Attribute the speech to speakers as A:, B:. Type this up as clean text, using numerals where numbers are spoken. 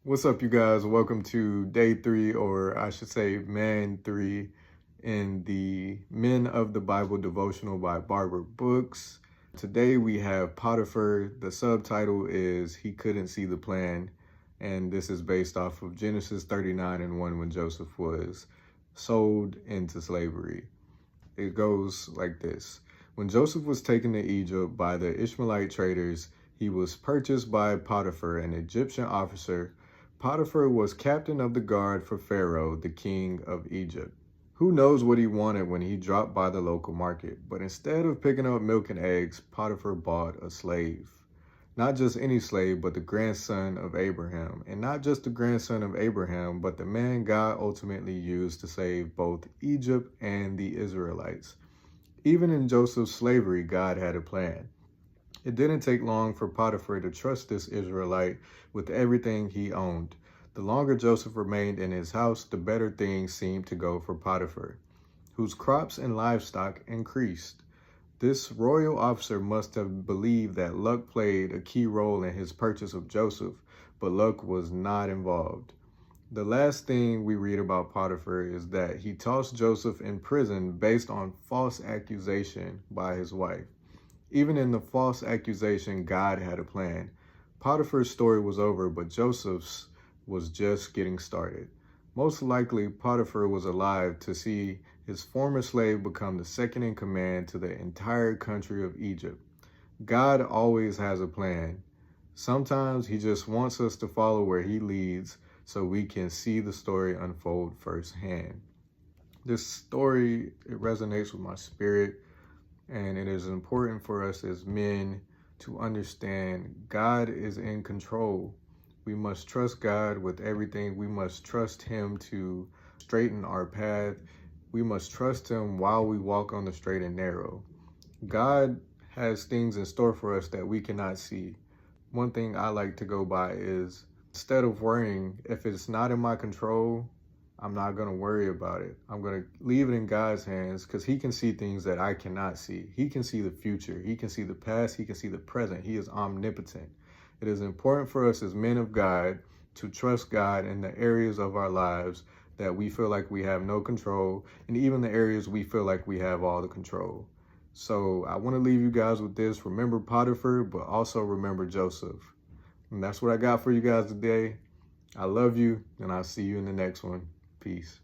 A: What's up, you guys? Welcome to day 3, or I should say, man 3, in the Men of the Bible devotional by Barber Books. Today we have Potiphar. The subtitle is He Couldn't See the Plan, and this is based off of Genesis 39:1 when Joseph was sold into slavery. It goes like this. When Joseph was taken to Egypt by the Ishmaelite traders, he was purchased by Potiphar, an Egyptian officer. Potiphar was captain of the guard for Pharaoh, the king of Egypt. Who knows what he wanted when he dropped by the local market, but instead of picking up milk and eggs, Potiphar bought a slave. Not just any slave, but the grandson of Abraham. And not just the grandson of Abraham, but the man God ultimately used to save both Egypt and the Israelites. Even in Joseph's slavery, God had a plan. It didn't take long for Potiphar to trust this Israelite with everything he owned. The longer Joseph remained in his house, the better things seemed to go for Potiphar, whose crops and livestock increased. This royal officer must have believed that luck played a key role in his purchase of Joseph, but luck was not involved. The last thing we read about Potiphar is that he tossed Joseph in prison based on false accusation by his wife. Even in the false accusation, God had a plan. Potiphar's story was over, but Joseph's was just getting started. Most likely, Potiphar was alive to see his former slave become the second in command to the entire country of Egypt. God always has a plan. Sometimes he just wants us to follow where he leads so we can see the story unfold firsthand. This story, it resonates with my spirit. And it is important for us as men to understand God is in control. We must trust God with everything. We must trust him to straighten our path. We must trust him while we walk on the straight and narrow. God has things in store for us that we cannot see. One thing I like to go by is, instead of worrying, if it's not in my control, I'm not going to worry about it. I'm going to leave it in God's hands because he can see things that I cannot see. He can see the future. He can see the past. He can see the present. He is omnipotent. It is important for us as men of God to trust God in the areas of our lives that we feel like we have no control, and even the areas we feel like we have all the control. So I want to leave you guys with this. Remember Potiphar, but also remember Joseph. And that's what I got for you guys today. I love you, and I'll see you in the next one. Peace.